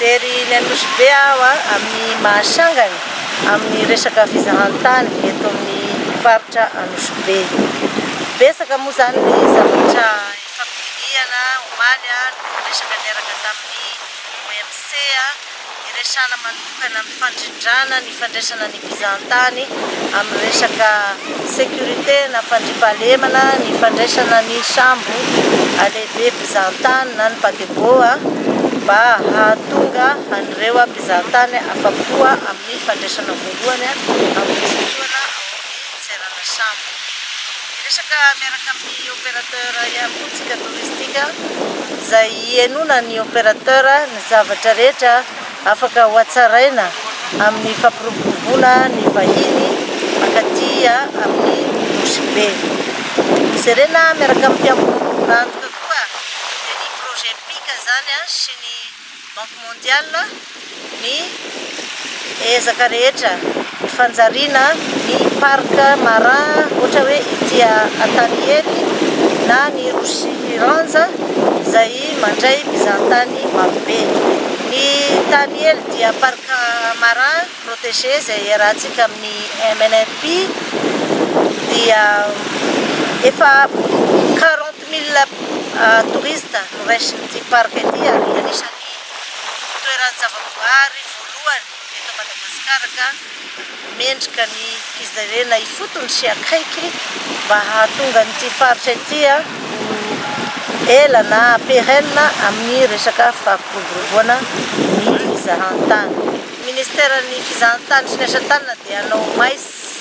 Jery Nianosy aho amin'ny Mahasangany amin'ny resaka fizahantany eto amin'ny faritra Anosy Betsaka moa zany ny zavatra ifampidiniana omaly resaka niaraka tamin'ny OMC iresana manokana ny fandrindrana ny fandraisana ny mpizahantany amin'ny resaka sécurité na fandrimpahalemana ny fandraisana ny sambo alehibe mpizahantany na ny paquebot mba hahatonga an'ireo mpizahantany afapoa amin'ny fandraisana voalohany amin'ny fisotroana ao amin'ny tserana sambo. Resaka miaraka amin'ny opérateur ihany touristika izay ienona ny opérateur ny zavatra rehetra afaka hoatsaraina amin'ny fampiroboroboana ny vahiny makatia amin'ny Nosy Be. Jerena miaraka amin'ny mpiambonan-tany koa dia ny projet PIC zany sy ny Banque mondiale ny ezaka rehetra ny fanjariana ny parc marin ohatra hoe ity Antaniely na ny Rosiranja izay mandray mpizahantany marobe. Ny Antaniely dia parc marin protégé izay iarahantsika amin'ny MNRP dia efa 40,000 touriste no raisin'ity parc ity ary anisany toerana zavaboary voalohany eto Madagasikara ka mendrika ny fizarena ifotony sy akaiky mba hahatonga n'ity faritra ity ela na pérenne amin'ny resaka fampiroboroboana ny fizahantany. Ministera ny fizahantany sy ny asatanana dia hanao maisy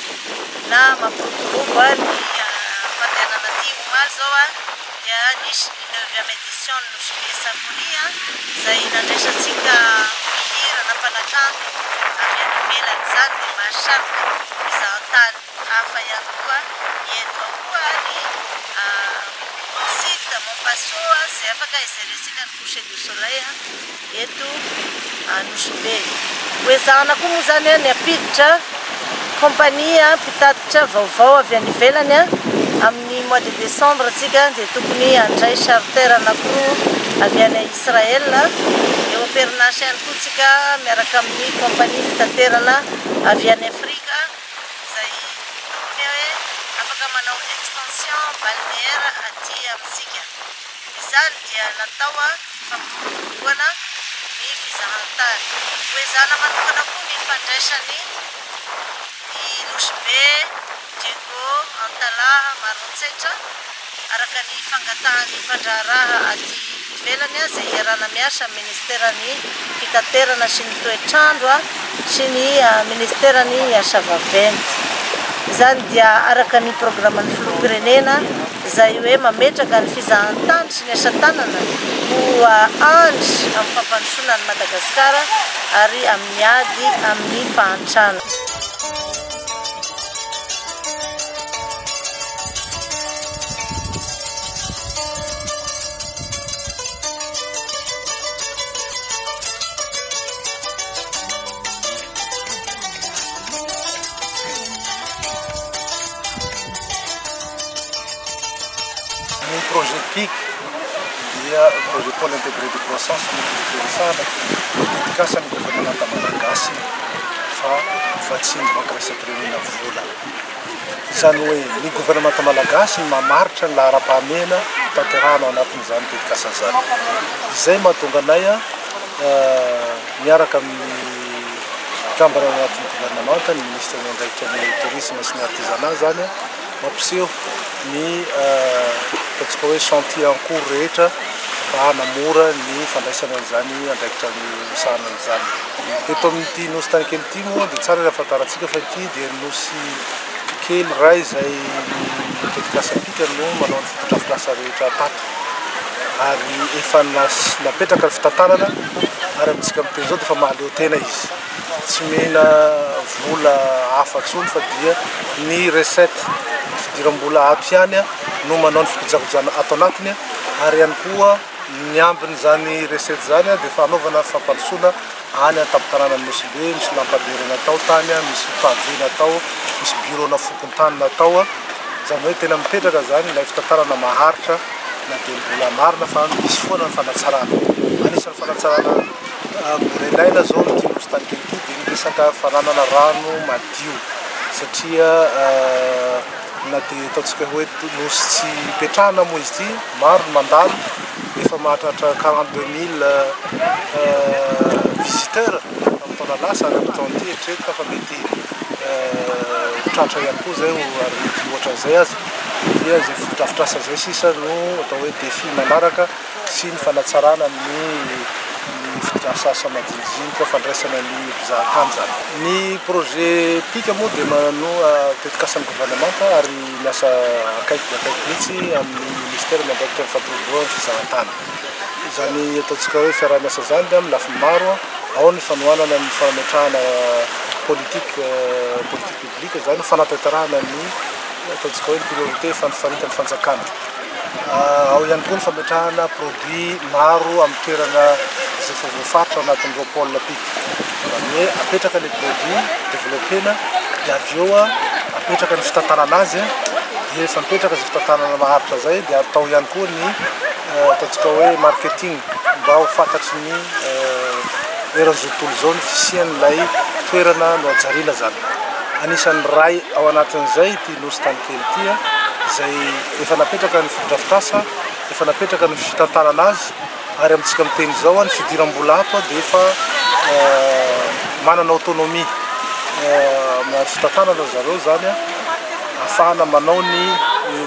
na mampiroborobo ny fandehanana aty omaly zao dia nisy ny 9e édition ny Nosy Be Symphonie izay nandraisantsika mihira na mpanakanto avy any ivelany zany dia mahasarika mpizahantany hafa ihany koa eto koa ny site Montpasso izay afaka izeresika ny coucher du soleil eto Nosy Be. Hoezahana koa moa zany ny ampiditra kompania mpitatitra vaovao avy any ivelany amin'ny mois de décembre tsika dia tokony handray charter anankiroa avy any Israel eo am-perinasa ihany koa tsika miaraka amin'ny kompania fitaterana avy any Afrika izay tokony hoe afaka manao extension balnéaire aty amintsika. Izany dia natao fampiroboroboana ny fizahantany. Hoezahana manokana koa ny fandraisany ny Nosy Be, Diego, Antalaha, Maroantsetra araka ny fangatahany mpandraharaha aty ivelany izay iarana miasa ministerany fitaterana sy ny toetrandro sy ny ministerany asa vaventy. Izany dia araka ny programan'ny filoham-pirenena izay hoe mametraka ny fizahantany sy ny asatanana ho andry amin'ny fampandrosoana ny Madagasikara ary amin'ny ady amin'ny fahantrana. Projet PIC dia projet pôle intégré de croissance mitifirisana dedikasan'ny gouvernemanta malagasy fa tsy miboaka resaky renena vola. Zany hoe ny gouvernemanta malagasy mamaritra ny lahara-pahamena tanterahana anatin'izany dedikasa zany. Izay mahatonga anay miaraka amin'ny mpikambana anatin'ny gouvernemanta ny ministre mandraikitra ny tourisme sy ny artisanat zany mampiseho ny ataontsika hoe chantier en cours rehetra mba hanamora ny fandraisana an'izany andraikitra ny misahana an'izany. Eto amin'ity nosy tany kely ity moa dia tsara raha fantarantsika fa ity dia nosy kely ray izay ny dedikasa pika no manao ny fotodrafitrasa rehetra tato ary efa napetraka ny fitantanana ary amintsika amin'iteny izao dia efa mahaleo tena izy. Tsy mihena vola hafa intsony fa dia ny recette fidiram-bola ato ihany no manao ny fipijakojana ato anatiny ary ihany koa ny ambiny zany recette zany dia efa anaovana fampandrosoana any an-tampon-tanàna ny Nosy Be, misy lampadery natao tany, misy pavé natao, misy bureau na fokon-tany natao. Zany hoe tena mipetraka zany ilay fitantarana maharitra na dia mbola marina fa misy foana ny fanatsarana. Anisan'ny fanatsarana mbola ilaina zao ny nosy tany kely ity dia ny resaka fananana rano madio satria na dia ataontsika hoe nosy tsy petrahana moa izy ity, maro ny mandalo, efa mahatratra 42 000 visiteurs amin'ny taona lasa ary amin'ny taona ity hatreto fa mety tratra ihany koa zay ary mety ohatra an'izay azy dia zay fotodrafitrasa zay sisa no atao hoe défi manaraka sy ny fanatsarana ny fotodrafitrasa madinidinika fandraisana ny mpizahatany zany. Ny projet pika moa dia manao dedikasan'ny gouvernemanta ary miasa akaiky dia akaiky mihitsy amin'ny ministère mandraikitra ny fampiroboroana ny fizahatany. Zany ataontsika hoe fiaraha-miasa zany dia amin'ny lafiny maro ao ny fanohanana ny fanametrahana politique publique zany fanatanterahana ny ataontsika hoe ny priorité fanifaritany fanjakana. Ao ihany koa ny fametrahana produit maro amin'ny toerana izay efa voafaritra anatin'ireo pôle pika. Zany hoe apetraka ny produit développena dia avy eo apetraka ny fitantanana azy dia efa mipetraka izay fitantanana maharitra zay dia atao ihany koa ny ataontsika hoe marketing mba ho fantatry ny eran'izao tontolo izao ny fisian'ilay toerana no ajariana zany. Anisan'ny ray ao anatin'izay ity nosy tany kely ity izay efa napetraka ny fotodrafitrasa, efa napetraka ny fitantanana azy ary amintsika miteny izao ny fidiram-bola ato dia efa manana autonomie amin'ny fitantanana zareo zany ahafahana manao ny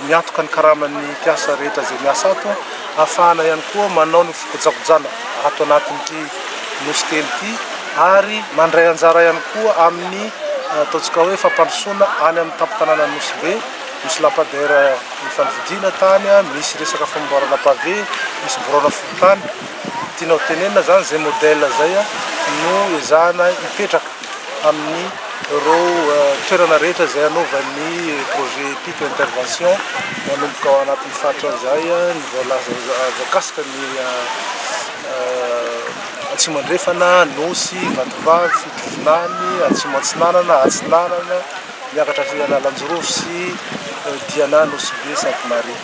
miantoka ny karaman'ny mpiasa rehetra izay miasa ato, ahafahana ihany koa manao ny fikojakojana ato anatin'ity nosy kely ity ary mandray anjara ihany koa amin'ny ataontsika hoe fampandrosoana any amin'ny tampon-tanàna Nosy Be, misy lampadaire mifanovidiana tany, misy resaka famboarana pavé, misy borona fokotany. Tianao tenenina zany zay modèle zay no ezahana hipetraka amin'ny ireo toerana rehetra izay anaovan'ny projet pika intervention manomboka ao anatin'ny faritra izay ny voakasika ny Atsimandrefana, Nosy, Vatovavy, Fitovinany, Atsimo-Atsinanana, Atsinanana, miakatra atry Analanjorofo sy Diana, Nosy Be, Sainte-Marie.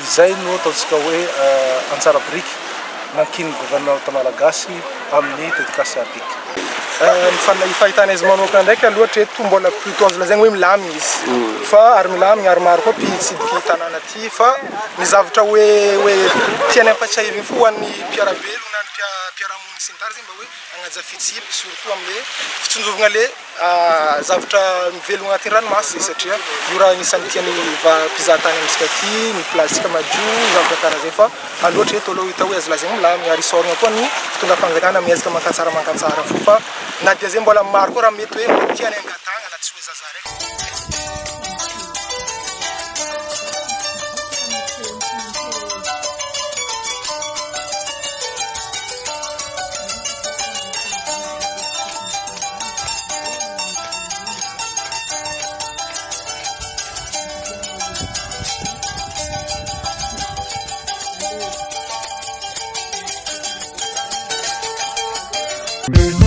Izay no ataontsika hoe antsara biriky nankiny gouvernemanta malagasy amin'ny dedikasa pika. Ny fahitana izy manokana ndraiky aloha hatreto mbola plutôt azo lazaigny hoe milamina izy fa ary milamina ary maro koa mpitsidiky tanàna aty fa ny zavatra hoe tiany ampatsiahiviny fo ho an'ny mpiarabelo na ny mpiaramoniny sy ny tariny mba hoe agnaja fitsipy surtout amin'le fitsonjovana le zavatra mivelogna agnatin'ny ranomasy satria io raha anisan'ny tiany mpizahatany amintsika aty ny plasika madio zavatra karaha zay fa aloha hatreto aloha hita hoe azo lazaigny milamina ary isoragna koa ny fitondram-panjakana miezaka mankatsara fo fa na dia zay mbola maro koa raha mety hoe tiany angatagna na tsy hoe zaza raiky. Thank you.